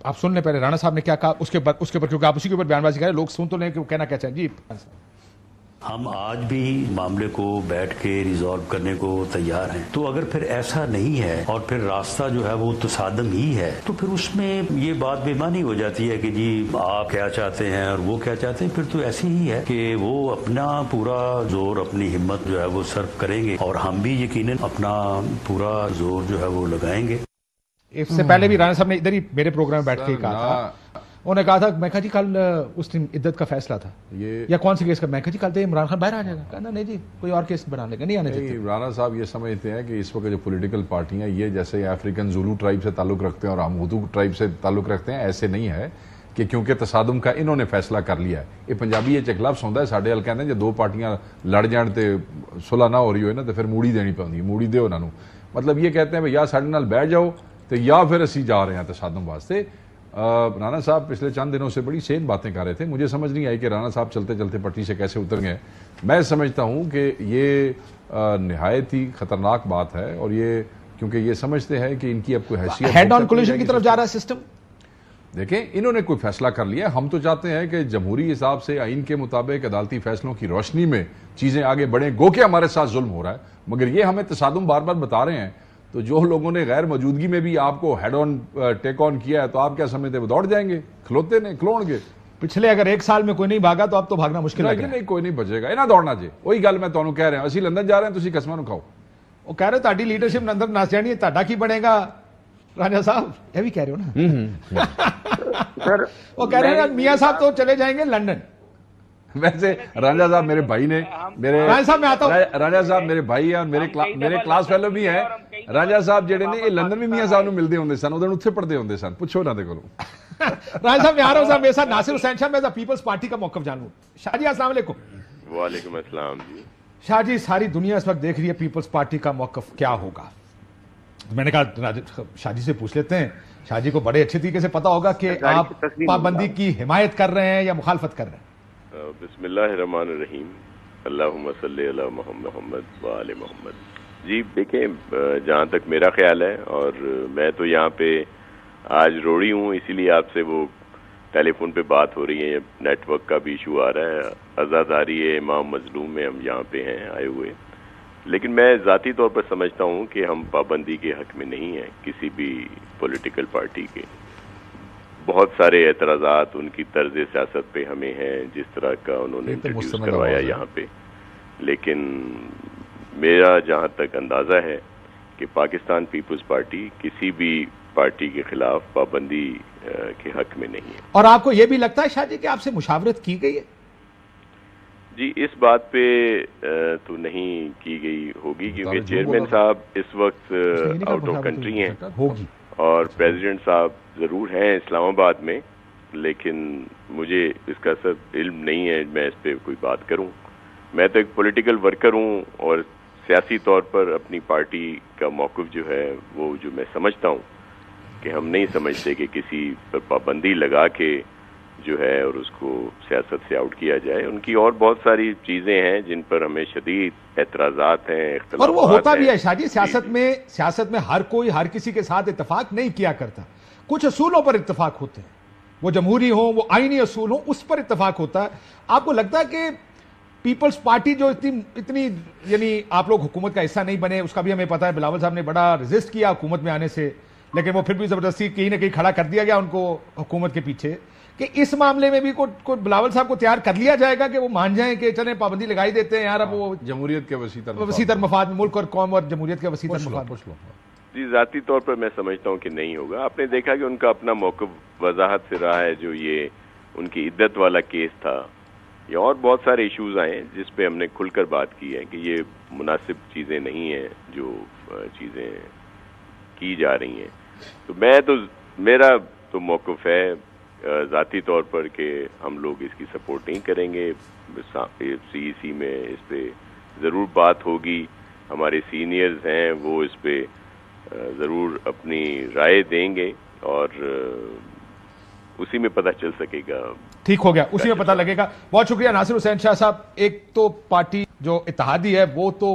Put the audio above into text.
آپ سن لیں پہلے رانا صاحب نے کیا کہا, اس کے اوپر کیونکہ آپ اسی کے اوپر بیان بازی کریں, لوگ سن تو لیں کہ وہ کہنا کیا چاہیں. جی ہم آج بھی معاملے کو بیٹھ کے ریزالو کرنے کو تیار ہیں. تو اگر پھر ایسا نہیں ہے اور پھر راستہ جو ہے وہ تصادم ہی ہے, تو پھر اس میں یہ بات بے معنی ہو جاتی ہے کہ جی آپ کیا چاہتے ہیں اور وہ کیا چاہتے ہیں. پھر تو ایسی ہی ہے کہ وہ اپنا پورا زور, اپنی ہمت جو ہے وہ صرف کریں گے, اور ہم بھی یقیناً اپنا پورا زور جو ہے وہ لگائیں گے. اس سے پہلے بھی رانا صاحب نے ادھر ہی میرے پروگرام میں بیٹھ کے کہا تھا, انہوں نے کہا تھا, میں کہا جی کل اس دن عدت کا فیصلہ تھا یا کون سے کیس کا, میں کہا جی کل تو عمران خان باہر آ جائے گا. کہنا نہیں جی کوئی اور کیس بنا لے گا, نہیں آنے دیتے. رانا صاحب یہ سمجھتے ہیں کہ اس وقت جو پولیٹیکل پارٹیاں یہ جیسے افریقن زولو ٹرائب سے تعلق رکھتے ہیں اور ہم ہدو ٹرائب سے تعلق رکھتے ہیں, ایسے نہیں ہے کہ کیونکہ تصادم کا انہوں نے فیصلہ کر لیا ہے. یہ پنجابی یہ چکلا سوندا ہے ساڈے ال کہندے ہیں, جو دو پارٹیاں لڑ جان تے صلح نہ ہو رہی ہوئے نا, تو پھر موڑی دینی پوندی, موڑی دے انہاں نوں. مطلب یہ کہتے ہیں بھئی یا ساڈے نال بیٹھ جاؤ تو یا پھر اسی جا رہے ہیں تصادم واسطے. رانا صاحب پچھلے چند دنوں سے بڑی سین باتیں کر رہے تھے. مجھے سمجھ نہیں آئی کہ رانا صاحب چلتے چلتے پٹی سے کیسے اتر گئے. میں سمجھتا ہوں کہ یہ نہایت ہی خطرناک بات ہے, اور یہ کیونکہ یہ سمجھتے ہیں کہ ان کی اب کوئی حیثیت ہیڈ آن کولیشن کی طرف جا رہا ہے سسٹم. دیکھیں انہوں نے کوئی فیصلہ کر لیا, ہم تو چاہتے ہیں کہ جمہوری حساب سے آئین کے مطابق عدالتی فیصلوں کی روشنی میں چیزیں آگے بڑھیں. گو کہ ہمارے ساتھ ظلم ہو رہا ہے, مگر یہ ہمیں تصادم بار بار بتا رہے ہیں. تو جو لوگوں نے غیر موجودگی میں بھی آپ کو ہیڈ آن ٹیک آن کیا ہے, تو آپ کیا سمجھتے وہ دوڑ جائیں گے, کھلوتے نہیں کھلون گے. پچھلے اگر ایک سال میں کوئی نہیں بھاگا تو اب تو بھاگنا مشکل ہے. نہیں کوئی نہیں بچے گا, انہاں دوڑنا جی. وہی گل میں تانوں کہہ رہا ہوں, اسی لندن جا رہے ہیں, تسی قسماں نوں کھاؤ. وہ کہہ رہے تہاڈی لیڈرشپ اندر نس جانی ہے, تہاڈا کی بنے گا راجا صاحب, یہ بھی کہہ رہے ہو نا. وہ کہہ رہے ہیں میاں صاحب تو چلے جائیں گے لندن. ویسے راجا صاحب میرے بھائی نے, راجا صاحب میرے بھائی ہیں اور میرے کلاس فیلو بھی ہیں. راجا صاحب جڑے نے یہ لندن میں میاں صاحب نوں ملدے ہوندے سن, ادھر اتھے پڑھدے ہوندے سن, پوچھو نہ دے کولوں. راجا صاحب میں آ رہا ہوں, صاحب میرے ساتھ ناصر حسین شاہ, میں پیپلز پارٹی کا موقف جانوں. شاہ جی السلام علیکم. وعلیکم السلام جی. شاہ جی ساری دنیا اس وقت دیکھ رہی ہے پیپلز پارٹی کا موقف کیا ہوگا. میں نے کہا شاہ جی سے پوچھ لیتے ہیں, شاہ جی کو بڑے اچھے طریقے سے پتا ہوگا کہ آپ پابندی کی حمایت کر رہے ہیں یا مخالفت کر رہے ہیں. بسم اللہ الرحمن الرحیم, اللہم صلی علی محمد و آل محمد. جی دیکھیں, جہاں تک میرا خیال ہے, اور میں تو یہاں پہ آج روڑی ہوں, اسی لیے آپ سے وہ ٹیلی فون پہ بات ہو رہی ہے, نیٹ ورک کا بھی ایشو آ رہا ہے. عزاداری ہے امام مظلوم میں ہم یہاں پہ ہیں آئے ہوئے, لیکن میں ذاتی طور پر سمجھتا ہوں کہ ہم پابندی کے حق میں نہیں ہیں کسی بھی پولیٹیکل پارٹی کے. بہت سارے اعتراضات ان کی طرز سیاست پہ ہمیں ہیں, جس طرح کا انہوں نے انٹروڈیوس کروایا یہاں پہ, لیکن میرا جہاں تک اندازہ ہے کہ پاکستان پیپلز پارٹی کسی بھی پارٹی کے خلاف پابندی کے حق میں نہیں ہے. اور آپ کو یہ بھی لگتا ہے شاہ جی کہ آپ سے مشاورت کی گئی ہے؟ جی اس بات پہ تو نہیں کی گئی ہوگی, کیونکہ چیئرمین صاحب اس وقت آؤٹ آف کنٹری ہیں, اور پریزیڈنٹ صاحب ضرور ہیں اسلام آباد میں, لیکن مجھے اس کا سب علم نہیں ہے میں اس پہ کوئی بات کروں. میں تو ایک پولیٹیکل ورکر ہوں, اور سیاسی طور پر اپنی پارٹی کا موقف جو ہے وہ جو میں سمجھتا ہوں کہ ہم نہیں سمجھتے کہ کسی پر پابندی لگا کے جو ہے اور اس کو سیاست سے آؤٹ کیا جائے. ان کی اور بہت ساری چیزیں ہیں جن پر ہمیں شدید اعتراضات ہیں, اختلافات ہیں. اور وہ ہوتا بھی ہے شاہ جی, سیاست میں ہر کوئی ہر کسی کے ساتھ اتفاق نہیں کیا کرتا. کچھ اصولوں پر اتفاق ہوتے ہیں, وہ جمہوری ہوں, وہ آئینی اصول ہوں, اس پر اتفاق ہوتا ہے. آپ کو لگتا ہے کہ پیپلز پارٹی جو اتنی یعنی آپ لوگ حکومت کا حصہ نہیں بنے, اس کا بھی ہمیں پتا ہے, بلاول صاحب نے بڑا ریزسٹ کیا حکومت میں آنے سے, لیکن وہ پھر بھی زبردستی کہیں نہ کہیں کھڑا کر دیا گیا ان کو حکومت کے پیچھے, کہ اس معاملے میں بھی کوئی بلاول صاحب کو تیار کر لیا جائے گا کہ وہ مان جائیں کہ چلیں پابندی لگائی دیتے ہیں یار, اب وہ جمہوریت کے وسیع تر مفاد, ملک اور قوم اور جمہوریت کے وسیع تر مفاد. جی ذاتی طور پر میں سمجھتا ہوں کہ نہیں ہوگا. آپ نے دیکھا کہ ان کا اپنا موقف وضاحت سے رہا ہے, جو یہ ان کی عدت والا کیس تھا, یا اور بہت سارے ایشوز آئے ہیں جس پہ ہم نے کھل کر بات کی ہے کہ یہ مناسب چیزیں نہیں ہیں جو چیزیں کی جا رہی ہیں. تو میرا تو موقف ہے ذاتی طور پر کہ ہم لوگ اس کی سپورٹ نہیں کریں گے. سی ای سی میں اس پہ ضرور بات ہوگی, ہمارے سینئرز ہیں وہ اس پہ ضرور اپنی رائے دیں گے, اور اسی میں پتہ چل سکے گا. ٹھیک ہو گیا, اسی میں پتہ لگے گا. بہت شکریہ ناصر حسین شاہ صاحب. ایک تو پارٹی جو اتحادی ہے وہ تو